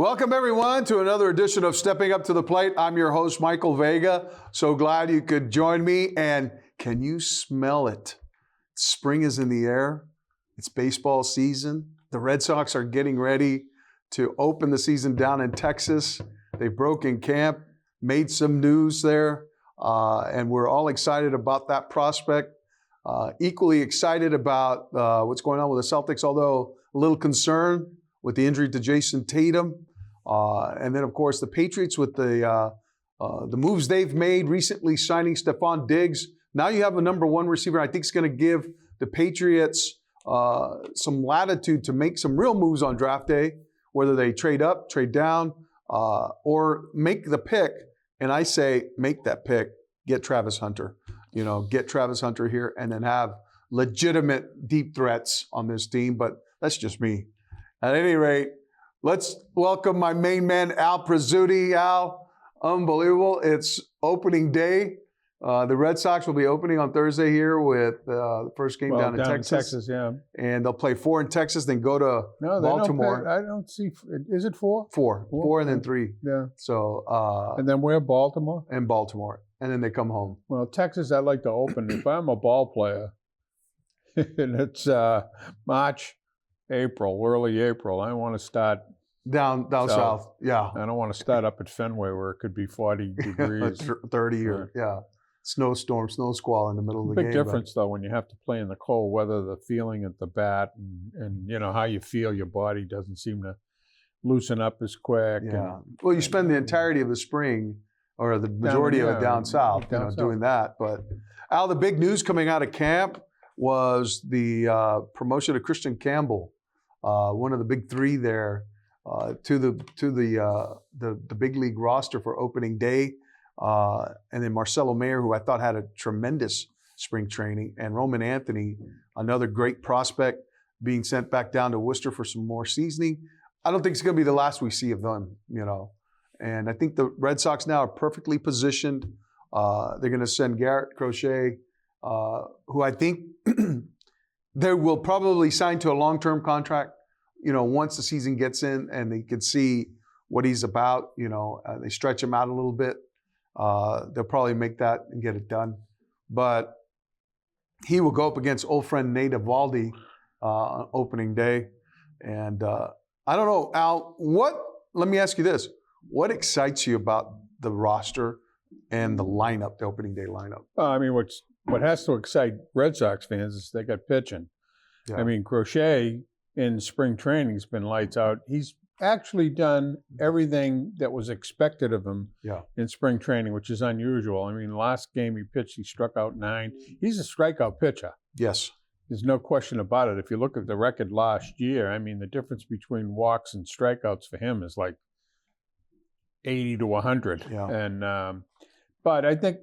Welcome, everyone, to another edition of Stepping Up to the Plate. I'm your host, Michael Vega. So glad you could join me. And can you smell it? Spring is in the air. It's baseball season. The Red Sox are getting ready to open the season down in Texas. They've broken camp, made some news there, and we're all excited about that prospect. Equally excited about what's going on with the Celtics, although a little concerned with the injury to Jason Tatum. And then, of course, the Patriots with the moves they've made recently, signing Stephon Diggs. Now you have a number one receiver. I think it's going to give the Patriots some latitude to make some real moves on draft day, whether they trade up, trade down, or make the pick. And I say make that pick, get Travis Hunter. Get Travis Hunter here and then have legitimate deep threats on this team. But that's just me. At any rate, let's welcome my main man, Al Prizzuti. Al, unbelievable. It's opening day. The Red Sox will be opening on Thursday here with the first game down in Texas. Yeah. And they'll play 4 in Texas, then go to Baltimore. I don't see. Is it 4? 4. 4 and then 3. Yeah. So. And then where? Baltimore? And Baltimore. And then they come home. Well, Texas, I'd like to open. If I'm a ball player, and it's March, April, early April, I want to start down south. Yeah. I don't want to start up at Fenway where it could be 40 degrees. 30 or, snowstorm, snow squall in the middle of the game. Big difference, though, when you have to play in the cold weather, the feeling at the bat and how you feel, your body doesn't seem to loosen up as quick. Yeah. Well, you spend the entirety of the spring or the majority of it down south, doing that. But, Al, the big news coming out of camp was the promotion of Christian Campbell, one of the big three there, to the big league roster for opening day. And then Marcelo Mayer, who I thought had a tremendous spring training, and Roman Anthony, another great prospect, being sent back down to Worcester for some more seasoning. I don't think it's going to be the last we see of them, And I think the Red Sox now are perfectly positioned. They're going to send Garrett Crochet, who I think they will probably sign to a long-term contract, once the season gets in and they can see what he's about, they stretch him out a little bit. They'll probably make that and get it done. But he will go up against old friend Nate Eovaldi on opening day. And I don't know, Al, let me ask you this. What excites you about the roster and the lineup, the opening day lineup? What has to excite Red Sox fans is they got pitching. Yeah. Crochet in spring training has been lights out. He's actually done everything that was expected of him in spring training, which is unusual. Last game he pitched, he struck out 9. He's a strikeout pitcher. Yes. There's no question about it. If you look at the record last year, the difference between walks and strikeouts for him is like 80 to 100. Yeah. And but I think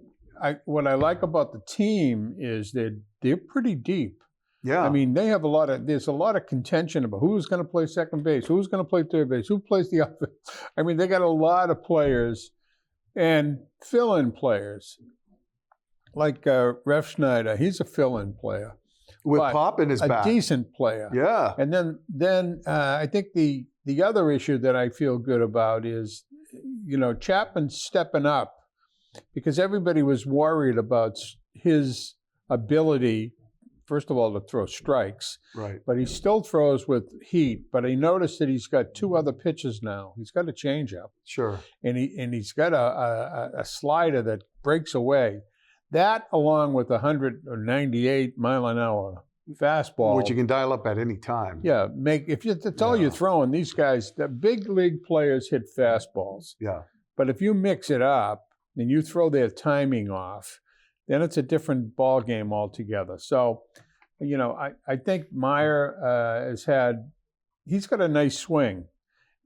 what I like about the team is they're pretty deep. Yeah. They have there's a lot of contention about who's going to play second base, who's going to play third base, who plays the offense. They got a lot of players and fill-in players. Like Ref Schneider, he's a fill-in player. With Pop in his back. A decent player. Yeah. And then I think the other issue that I feel good about is, Chapman stepping up, because everybody was worried about his ability, first of all, to throw strikes. Right. But he still throws with heat. But I noticed that he's got 2 other pitches now. He's got a changeup. Sure. And he's got a slider that breaks away. That, along with 198 mile an hour fastball, which you can dial up at any time. Yeah, that's all you're throwing. These guys, the big league players hit fastballs. Yeah. But if you mix it up and you throw their timing off, then it's a different ball game altogether. So, I think Meyer he's got a nice swing.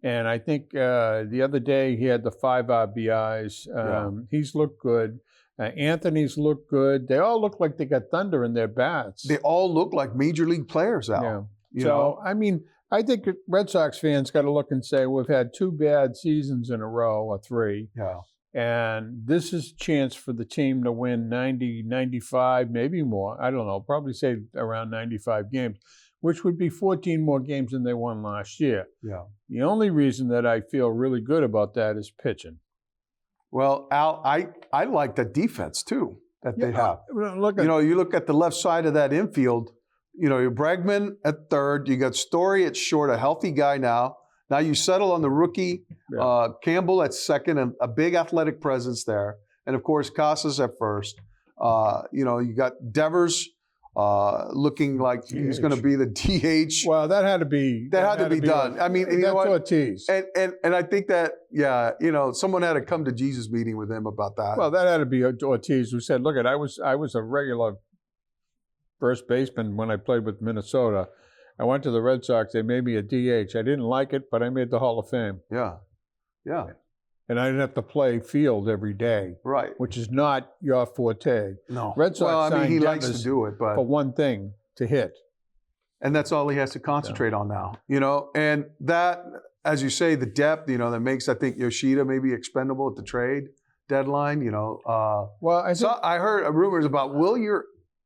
And I think the other day he had the 5 RBIs. He's looked good. Anthony's looked good. They all look like they got thunder in their bats. They all look like major league players, Al. Yeah. I think Red Sox fans got to look and say, we've had 2 bad seasons in a row, or 3. Yeah. And this is a chance for the team to win 90, 95, maybe more. I don't know, probably say around 95 games. which would be 14 more games than they won last year. Yeah. The only reason that I feel really good about that is pitching. Well, Al, I like the defense too that they have. Look at, You look at the left side of that infield. You're Bregman at third. You got Story at short, a healthy guy now. Now you settle on the rookie Campbell at second, and a big athletic presence there. And of course, Casas at first. You got Devers looking like he's going to be the DH. Well, that had to be done. I mean, that's Ortiz. And I think that someone had a come to Jesus meeting with him about that. Well, that had to be Ortiz, who said, "Look, I was a regular first baseman when I played with Minnesota. I went to the Red Sox. They made me a DH. I didn't like it, but I made the Hall of Fame. Yeah. And I didn't have to play field every day, right? Which is not your forte. No. Red Sox he likes to do it, but for one thing, to hit, and that's all he has to concentrate on now. And that, as you say, the depth. That makes, I think, Yoshida maybe expendable at the trade deadline. I heard rumors about Wilyer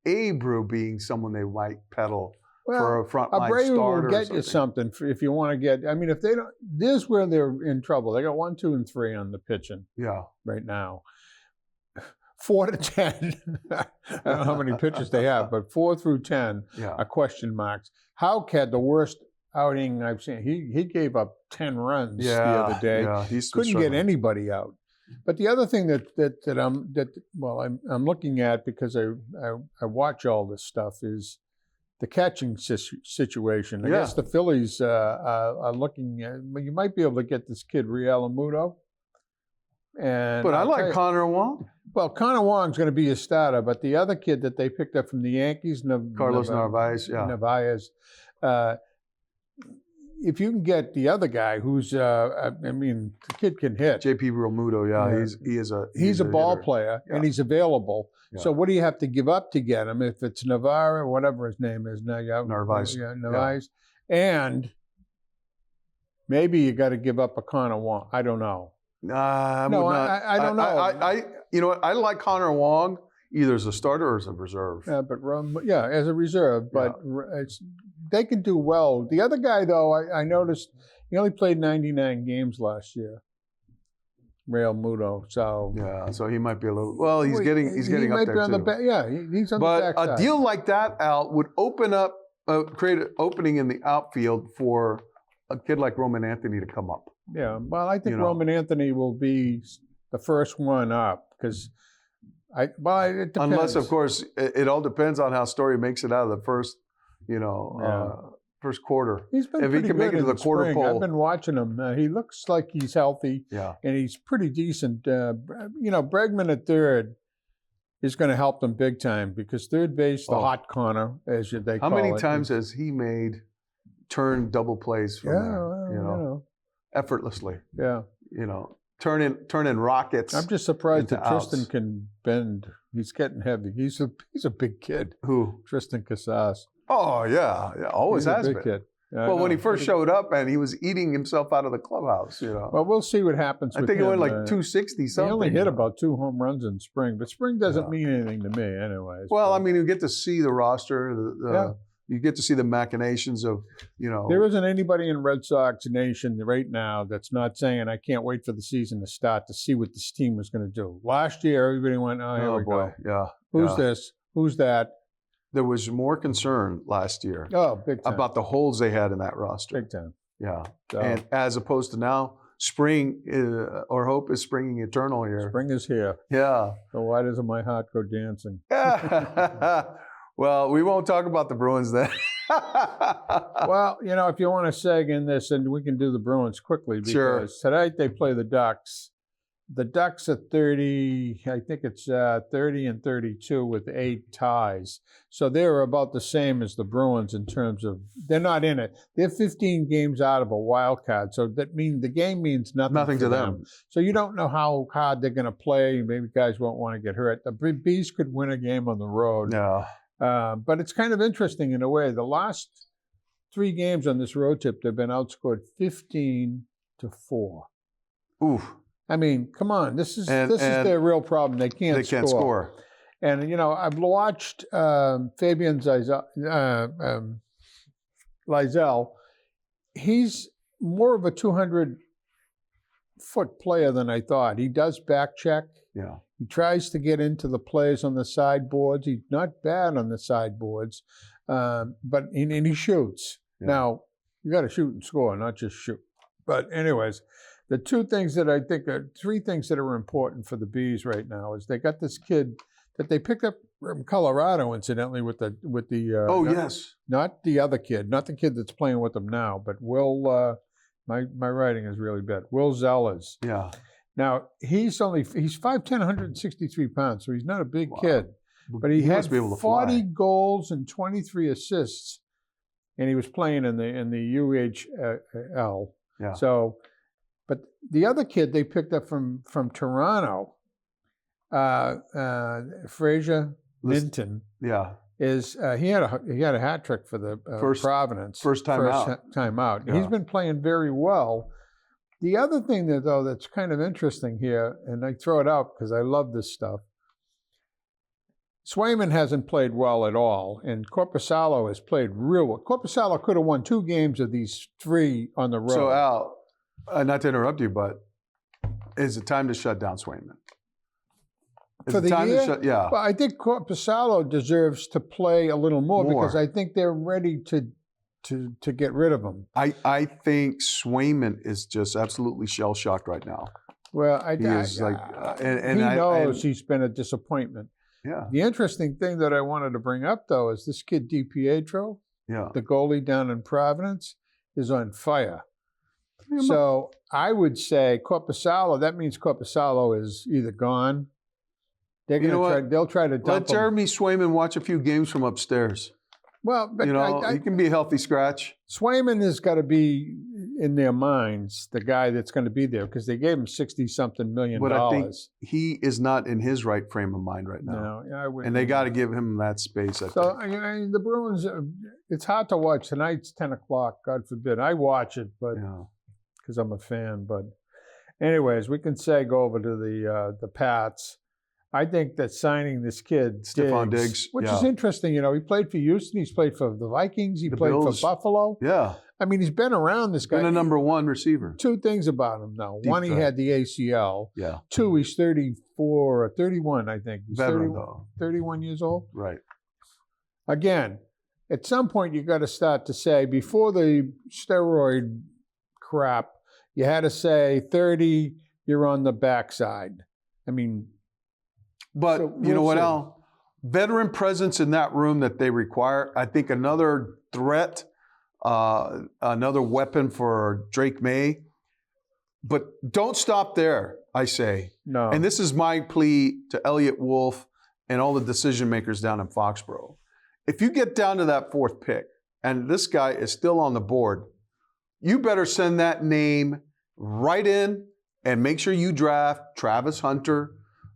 Abreu being someone they might peddle for a frontline Abreu starter. Will get you something if you want to get. I mean, if they don't, this is where they're in trouble. They got 1, 2, and 3 on the pitching. Yeah. Right now, 4 to 10. I don't know how many pitchers they have, but 4 through 10 are question marks. Houck had the worst outing I've seen. He gave up 10 runs the other day. Yeah, couldn't get anybody out. But the other thing I'm looking at, because I watch all this stuff, is the catching situation. I guess the Phillies are looking at. You might be able to get this kid Riel Amudo. But I like Connor Wong. Well, Connor Wong's going to be a starter, but the other kid that they picked up from the Yankees, Carlos Narvaez. Yeah. Narvaez. If you can get the other guy, who's the kid can hit. JP Realmuto, he's a ball player and he's available. Yeah. So what do you have to give up to get him? If it's Navarro or whatever his name is now, Narvaez. Narvaez, and maybe you got to give up a Connor Wong. I don't know. I don't know. I like Connor Wong either as a starter or as a reserve. Yeah, as a reserve, but they can do well. The other guy, though, I noticed he only played 99 games last year. Real Muto, so he might be a little. Well, he's getting up there too. He's on the backside. But a deal like that, Al, would create an opening in the outfield for a kid like Roman Anthony to come up. Yeah, well, I think Roman Anthony will be the first one up because it depends. Unless, of course, it all depends on how Story makes it out of the first, first quarter. He's been if he can make it to the quarter pole. I've been watching him. He looks like he's healthy. Yeah, and he's pretty decent. Bregman at third is going to help them big time because third base, the hot corner, as they call it. How many times has he turned double plays from there? Effortlessly. Yeah. Turn in rockets. I'm just surprised that Tristan can bend. He's getting heavy. He's a big kid. Who? Tristan Casas. Oh yeah, always has been. Kid. Well, when he first showed up, and he was eating himself out of the clubhouse. Well, we'll see what happens. I think it went like 260 something. He only hit about 2 home runs in spring, but spring doesn't mean anything to me, anyways. Well, I mean, you get to see the roster. You get to see the machinations of, There isn't anybody in Red Sox Nation right now that's not saying, I can't wait for the season to start to see what this team was going to do. Last year, everybody went, here we go. Yeah. Who's this? Who's that? There was more concern last year big time. About the holes they had in that roster. Big time. Yeah. So, and as opposed to now, spring or hope is springing eternal here. Spring is here. Yeah. So why doesn't my heart go dancing? Well, we won't talk about the Bruins then. Well, if you want to seg in this, and we can do the Bruins quickly because tonight they play the Ducks. The Ducks are 30, I think it's 30 and 32 with 8 ties. So they're about the same as the Bruins in terms of, they're not in it. They're 15 games out of a wild card. So that means the game means nothing to them. So you don't know how hard they're going to play. Maybe guys won't want to get hurt. The Bees could win a game on the road. Yeah. But it's kind of interesting in a way. The last 3 games on this road trip, they've been outscored 15-4. Oof. I mean, come on. This is their real problem. They can't score. And, I've watched Fabian Lizell, he's more of a 200-foot player than I thought. He does back check. Yeah. He tries to get into the players on the sideboards. He's not bad on the sideboards, but he shoots. Yeah. Now, you got to shoot and score, not just shoot. But anyways, the three things that are important for the Bees right now is they got this kid that they picked up from Colorado, incidentally, with the yes. not the other kid, not the kid that's playing with them now, but Will. My writing is really bad. Will Zellers. Yeah. Now he's 5'10", 163 pounds, so he's not a big Wow. kid, but he had must be able to 40 fly. goals and 23 assists, and he was playing in the UHL. Yeah. So, but the other kid they picked up from Toronto, Fraser Milton, Yeah. is he had a hat trick for the Providence first time out. Yeah. He's been playing very well. The other thing that's kind of interesting here, and I throw it out because I love this stuff. Swayman hasn't played well at all, and Korpisalo has played real well. Korpisalo could have won 2 games of these 3 on the road. So Al, not to interrupt you, but is it time to shut down Swayman? For the year? Yeah. Well, I think Korpisalo deserves to play a little more because I think they're ready to get rid of him. I think Swayman is just absolutely shell-shocked right now. Well, he knows he's been a disappointment. Yeah. The interesting thing that I wanted to bring up, though, is this kid DiPietro, the goalie down in Providence, is on fire. So I would say Korpisalo, that means Korpisalo is either gone. They'll try to dump Let Jeremy Swayman watch a few games from upstairs. Well, but he can be a healthy scratch. Swayman has got to be in their minds the guy that's going to be there because they gave him $60-something million. But I think he is not in his right frame of mind right now. No, I wouldn't. And they got to give him that space. I think. The Bruins, it's hard to watch. Tonight's 10 o'clock, God forbid. I watch it, but because I'm a fan. But anyways, we can go over to the Pats. I think that signing this kid, Steppin Diggs, which is interesting. He played for Houston. He's played for the Vikings. He played for Buffalo. Yeah. I mean, he's been around, this guy. Been a number 1 receiver. 2 things about him, though. One, he had the ACL. Yeah. 2, he's 34 or 31, I think. He's veteran, though. 31 years old. Right. Again, at some point, you got to start to say, before the steroid crap, you had to say 30, you're on the backside. I mean... But you know what, Al? Veteran presence in that room that they require. I think another threat, another weapon for Drake May. But don't stop there, I say. No. And this is my plea to Elliott Wolf and all the decision makers down in Foxborough. If you get down to that 4th pick and this guy is still on the board, you better send that name right in and make sure you draft Travis Hunter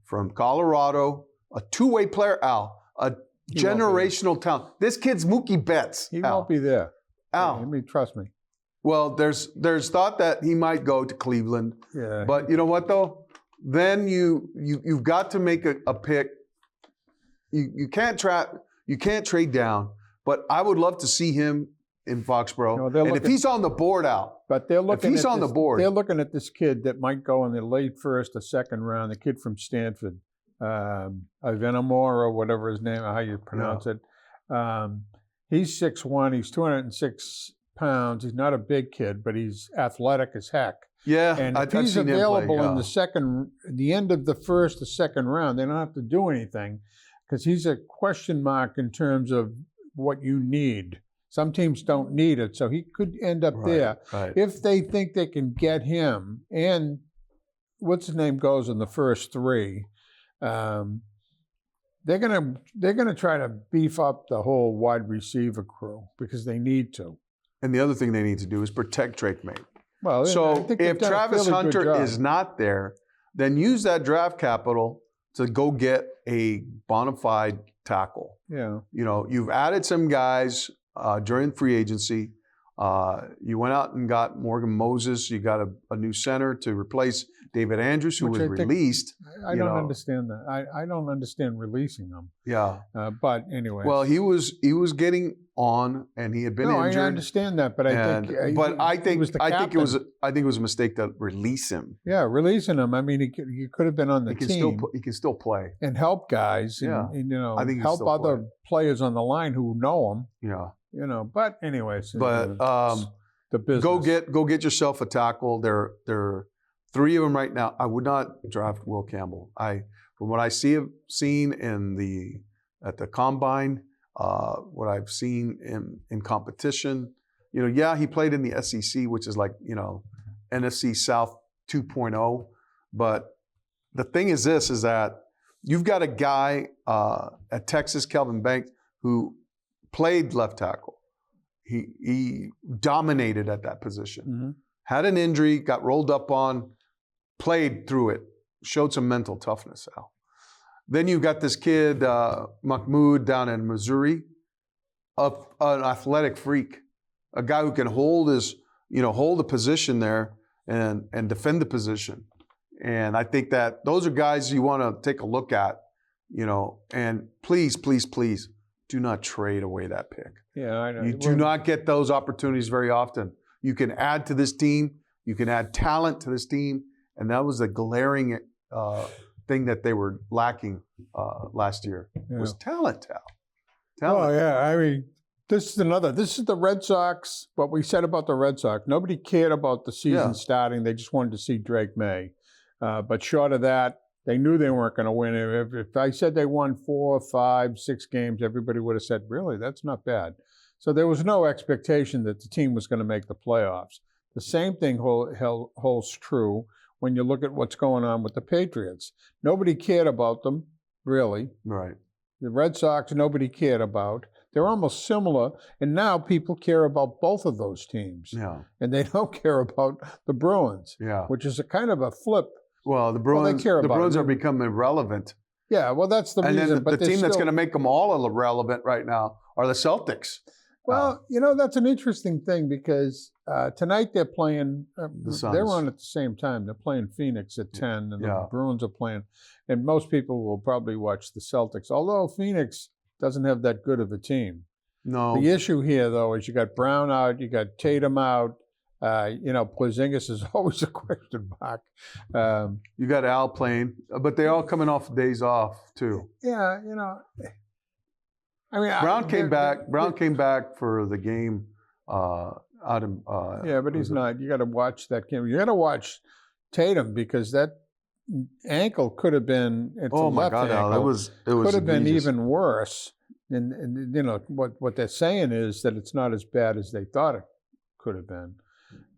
from Colorado, a 2-way player, Al, a generational talent. This kid's Mookie Betts. He won't be there. Al. I mean, trust me. Well, there's thought that he might go to Cleveland. Yeah. But you know what, though? Then you've got to make a pick. You can't trade down, but I would love to see him in Foxborough. And if he's on the board, Al. But they're looking. If he's on the board, they're looking at this kid that might go in the late 1st or 2nd round. The kid from Stanford, Ivanamore or whatever his name, how you pronounce it. He's 6'1". He's 206 pounds. He's not a big kid, but he's athletic as heck. Yeah, and if he's available in the end of the 1st or 2nd round, they don't have to do anything because he's a question mark in terms of what you need. Some teams don't need it, so he could end up there. Right. If they think they can get him, and what's his name goes in the first 3, they're gonna try to beef up the whole wide receiver crew because they need to. And the other thing they need to do is protect Drake May. Well, so if Travis Hunter is not there, then use that draft capital to go get a bona fide tackle. Yeah. You've added some guys during free agency. You went out and got Morgan Moses. You got a new center to replace David Andrews, who was released. I don't understand that. I don't understand releasing them. Yeah. But anyway. Well, he was getting on, and he had been injured. I understand that, but I think it was a mistake to release him. Yeah, releasing him. I mean, he could have been on the team. He can still play and help guys. Yeah. And I think help other players on the line who know him. Yeah. But anyways. But the business. Go get yourself a tackle. There are 3 of them right now. I would not draft Will Campbell. From what I seen at the combine, what I've seen in competition, he played in the SEC, which is like NFC South 2.0. But the thing is that you've got a guy at Texas, Kelvin Banks, who played left tackle. He dominated at that position. Mm-hmm. Had an injury, got rolled up on, played through it, showed some mental toughness, Al. Then you've got this kid, Mahmoud, down in Missouri, an athletic freak, a guy who can hold the position there and defend the position. And I think that those are guys you want to take a look at, and please, please, please do not trade away that pick. Yeah, I know. You do not get those opportunities very often. You can add to this team. You can add talent to this team. And that was a glaring thing that they were lacking last year, was talent, Tal. Talent. Oh, yeah. I mean, this is the Red Sox, what we said about the Red Sox. Nobody cared about the season starting. They just wanted to see Drake May. But short of that, they knew they weren't going to win. If I said they won 4, 5, 6 games, everybody would have said, really, that's not bad. So there was no expectation that the team was going to make the playoffs. The same thing holds true when you look at what's going on with the Patriots. Nobody cared about them, really. Right. The Red Sox, nobody cared about. They're almost similar, and now people care about both of those teams. Yeah. And they don't care about the Bruins, which is a kind of a flip. Well, the Bruins are becoming irrelevant. Yeah, well, that's the reason. And then the team that's going to make them all irrelevant right now are the Celtics. Well, that's an interesting thing because tonight they're playing. They're on at the same time. They're playing Phoenix at 10, and the Bruins are playing. And most people will probably watch the Celtics, although Phoenix doesn't have that good of a team. No. The issue here, though, is you got Brown out, you got Tatum out. Porzingis is always a question mark. You got Al playing, but they're all coming off days off too. Yeah, I mean, Brown came back for the game out in. But he's not. You got to watch that game. You got to watch Tatum because that ankle could have been. Oh my God, Al! It was could have been even worse. And what they're saying is that it's not as bad as they thought it could have been.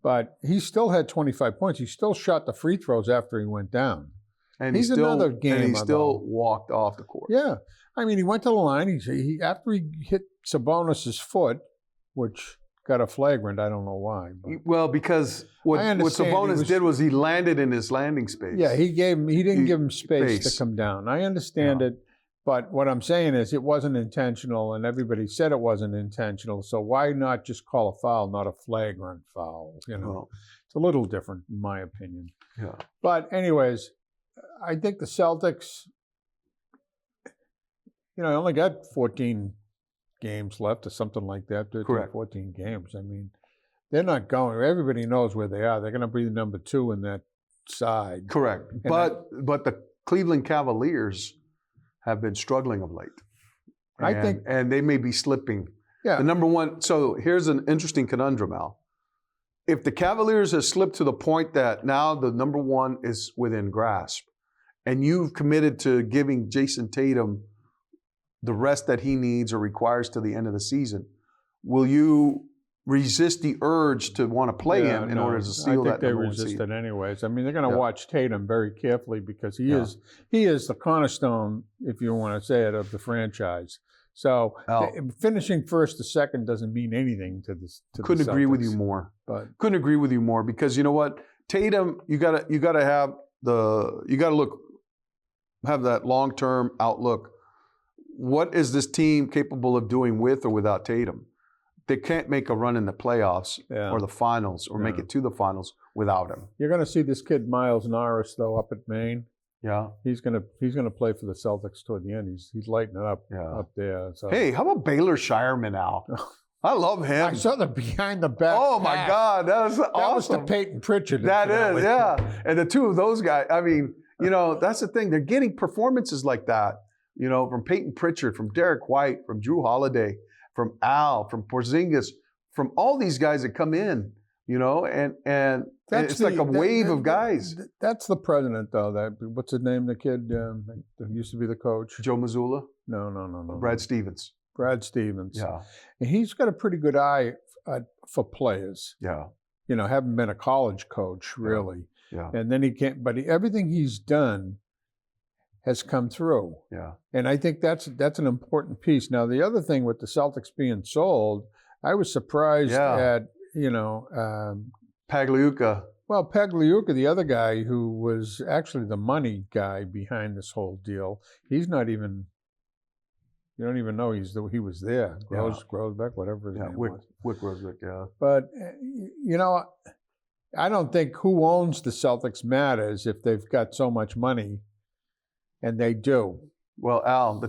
But he still had 25 points. He still shot the free throws after he went down. And he's another game. And he still walked off the court. Yeah. I mean, he went to the line. After he hit Sabonis' foot, which got a flagrant, I don't know why. But well, because what Sabonis did was he landed in his landing space. Yeah, he didn't give him space to come down. I understand it. But what I'm saying is it wasn't intentional, and everybody said it wasn't intentional. So why not just call a foul, not a flagrant foul? It's a little different, in my opinion. Yeah. But anyways, I think the Celtics, only got 14 games left or something like that, 13, 14 games. I mean, they're not going. Everybody knows where they are. They're going to be the number 2 in that side. Correct. But the Cleveland Cavaliers have been struggling of late. And they may be slipping. Yeah. The number one. So here's an interesting conundrum, Al. If the Cavaliers have slipped to the point that now the number 1 is within grasp, and you've committed to giving Jason Tatum the rest that he needs or requires to the end of the season, will you resist the urge to want to play him in order to steal that number 1 seed? I think they resist it anyways. I mean, they're going to watch Tatum very carefully because he is the cornerstone, if you want to say it, of the franchise. So finishing first or second doesnn't mean anything to this. Couldn't agree with you more. Couldn't agree with you more because you know what, Tatum, you gotta have have that long-term outlook. What is this team capable of doing with or without Tatum? They can't make a run in the playoffs or the finals or make it to the finals without him. You're going to see this kid Miles Norris though up at Maine. Yeah. He's gonna play for the Celtics toward the end. He's lighting it up up there. So. Hey, how about Baylor Shireman, Al? I love him. I saw the behind the back. Oh my God, that was awesome. That was the Peyton Pritchard. That is, yeah. And the two of those guys. I mean, that's the thing. They're getting performances like that. From Peyton Pritchard, from Derek White, from Drew Holiday, from Al, from Porzingis, from all these guys that come in. And it's like a wave of guys. That's the president, though. What's his name? The kid that used to be the coach. Joe Mazzulla? No. Brad Stevens. Brad Stevens. Yeah. And he's got a pretty good eye for players. Yeah. Having been a college coach, really. Yeah. And then he can't. But everything he's done has come through. Yeah. And I think that's an important piece. Now, the other thing with the Celtics being sold, I was surprised at. Pagliuca. Well, Pagliuca, the other guy who was actually the money guy behind this whole deal, he's not even. You don't even know he was there. Grosbeck, whatever his name was. Wick Grosbeck, yeah. But I don't think who owns the Celtics matters if they've got so much money, and they do. Well, Al,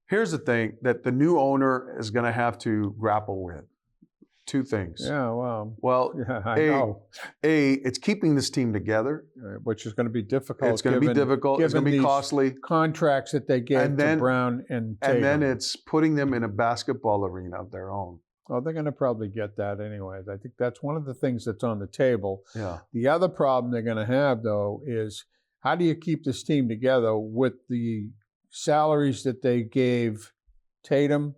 here's the thing that the new owner is going to have to grapple with. Two things. Yeah, well. Well, yeah, I know. It's keeping this team together. Which is going to be difficult. It's going to be difficult. It's going to be costly. Contracts that they gave to Brown and Tatum. And then it's putting them in a basketball arena of their own. Well, they're going to probably get that anyways. I think that's one of the things that's on the table. Yeah. The other problem they're going to have, though, is how do you keep this team together with the salaries that they gave Tatum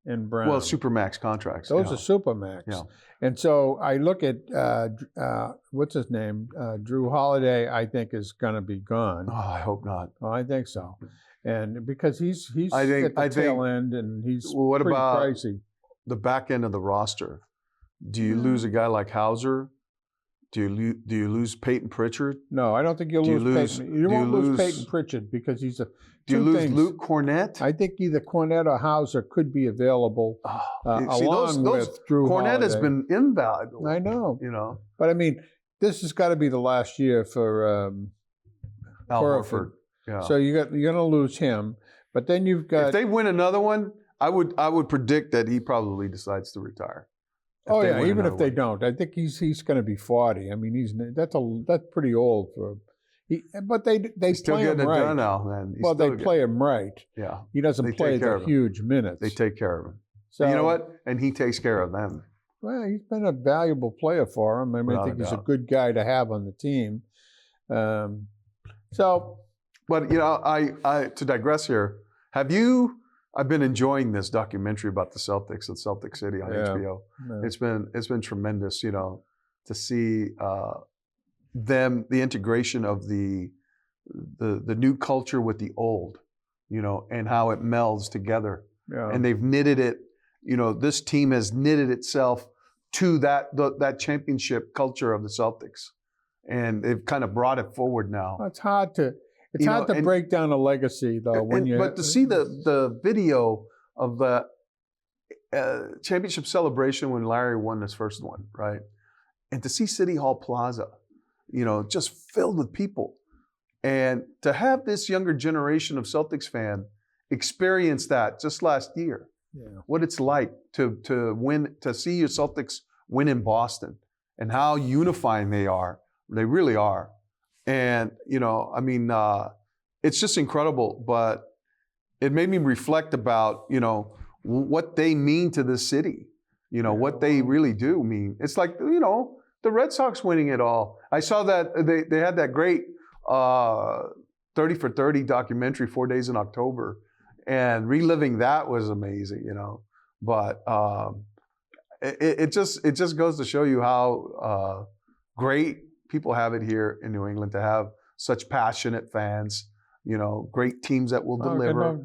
and Brown? Well, supermax contracts. Those are supermax. Yeah. And so I look at, what's his name? Drew Holiday, I think, is going to be gone. Oh, I hope not. Oh, I think so. And because he's at the tail end and he's what pretty about pricey. The back end of the roster? Do you lose a guy like Hauser? Do you lose Peyton Pritchard? No, I don't think you'll lose Peyton. You won't lose Peyton Pritchard because he's a. Do you lose Luke Cornett? I think either Cornett or Hauser could be available along with Drew Cornett Holiday. has been invaluable. I know. But I mean, this has got to be the last year for Al Horford. Yeah. So you're going to lose him, but then you've got. If they win another one, I would predict that he probably decides to retire. Oh yeah, even if they don't, I think he's going to be 40. I mean, that's pretty old for. But they still play him right. Done now, man. Well, they play him right. Yeah, he doesn't play the huge minutes. They take care of him. So and you know what? And he takes care of them. Well, he's been a valuable player for him. I mean, I think he's a good guy to have on the team. But I to digress here. I've been enjoying this documentary about the Celtics at Celtic City on HBO. Yeah. It's been tremendous, to see the integration of the new culture with the old, and how it melds together. Yeah. And they've knitted it. This team has knitted itself to that championship culture of the Celtics, and they've kind of brought it forward now. It's hard to. It's hard to break down a legacy, though. But to see the video of the championship celebration when Larry won his first one, right? And to see City Hall Plaza, just filled with people. And to have this younger generation of Celtics fan experience that just last year, what it's like to win, to see your Celtics win in Boston and how unifying they are. They really are. And, it's just incredible, but it made me reflect about, what they mean to the city, what they really do mean. It's like, the Red Sox winning it all. I saw that they had that great 30 for 30 documentary, 4 Days in October, and reliving that was amazing, But it just goes to show you how great people have it here in New England to have such passionate fans, great teams that will deliver.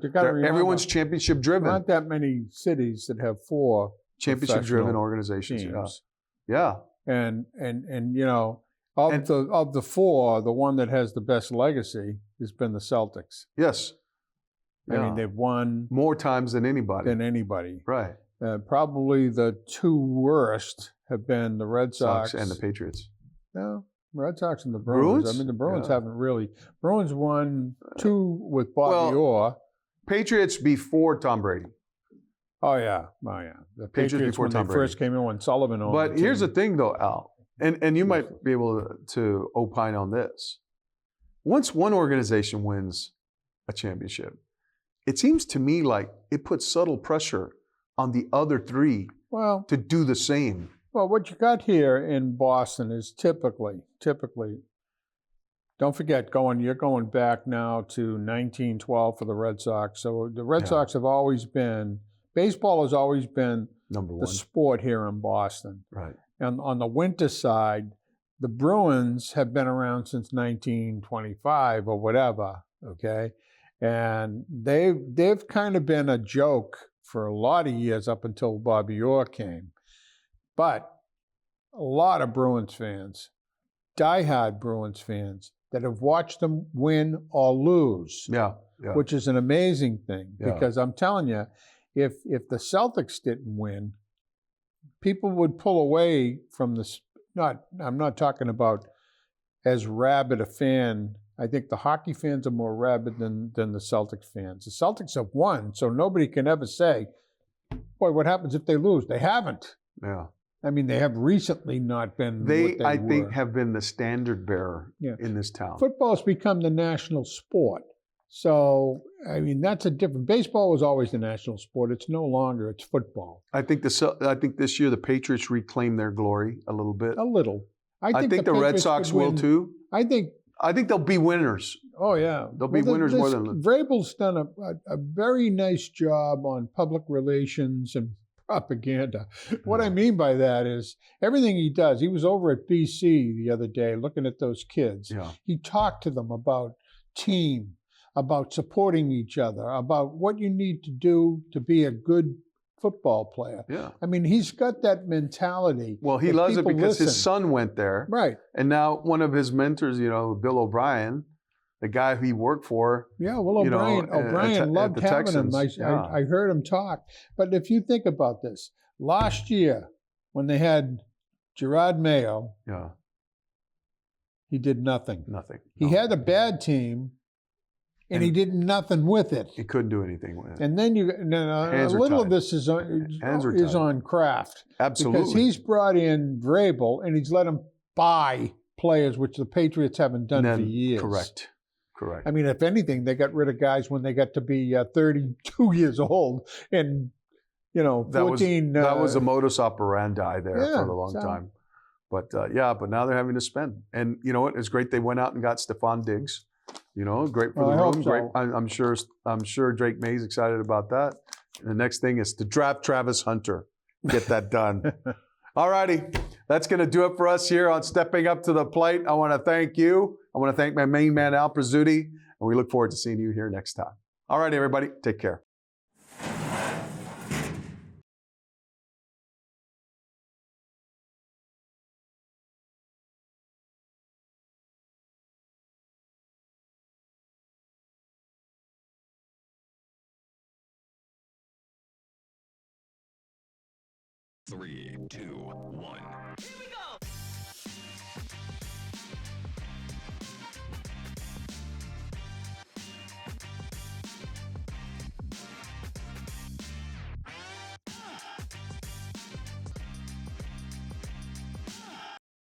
Everyone's championship driven. Not that many cities that have 4 championship driven organizations. Teams. Yeah. And of the 4, the one that has the best legacy has been the Celtics. Yes. I mean, they've won more times than anybody. Right. Probably the two worst have been the Red Sox and the Patriots. No, Red Sox and the Bruins. I mean, the Bruins haven't really. Bruins won 2 with Bobby Orr. Patriots before Tom Brady. Oh yeah. The Patriots before when Tom they Brady. first came in when Sullivan owned. But here's the thing, though, Al, and you might be able to opine on this. Once one organization wins a championship, it seems to me like it puts subtle pressure on the other 3 to do the same. Well, what you got here in Boston is typically, don't forget, you're going back now to 1912 for the Red Sox. So the Red Sox have always been, baseball has always been number 1 the sport here in Boston. Right. And on the winter side, the Bruins have been around since 1925 or whatever, okay? And they've kind of been a joke for a lot of years up until Bobby Orr came. But a lot of Bruins fans, diehard Bruins fans, that have watched them win or lose, which is an amazing thing. Because I'm telling you, if the Celtics didn't win, people would pull away from this. I'm not talking about as rabid a fan. I think the hockey fans are more rabid than the Celtics fans. The Celtics have won, so nobody can ever say, boy, what happens if they lose? They haven't. Yeah. I mean, they have recently not been what they I were. think, have been the standard bearer in this town. Football's become the national sport. So, I mean, that's a different. Baseball was always the national sport. It's no longer. It's football. I think this year the Patriots reclaim their glory a little bit. A little. I think the Red Sox will too. I think they'll be winners. Oh yeah, they'll be winners more than. Vrabel's done a very nice job on public relations and propaganda. What I mean by that is everything he does. He was over at BC the other day looking at those kids. Yeah. He talked to them about team, about supporting each other, about what you need to do to be a good football player. Yeah. I mean, he's got that mentality. Well, he loves it because his son went there. Right. And now one of his mentors, Bill O'Brien, the guy who he worked for. Yeah, well, O'Brien loved having him. I heard him talk. But if you think about this, last year when they had Gerard Mayo, he did nothing. Nothing. He had a bad team, and he did nothing with it. He couldn't do anything with it. And then a little of this is on Kraft. Absolutely. Because he's brought in Vrabel, and he's let him buy players, which the Patriots haven't done for years. Correct. I mean, if anything, they got rid of guys when they got to be 32 years old, and 14. That was a modus operandi there for a long time. But but now they're having to spend. And you know what? It's great they went out and got Stephon Diggs. Great for the room. Great. I'm sure Drake May's excited about that. And the next thing is to draft Travis Hunter. Get that done. All righty. That's going to do it for us here on Stepping Up to the Plate. I want to thank you. I want to thank my main man, Al Prizzuti, and we look forward to seeing you here next time. All right, everybody. Take care. Three, two, one. Here we go.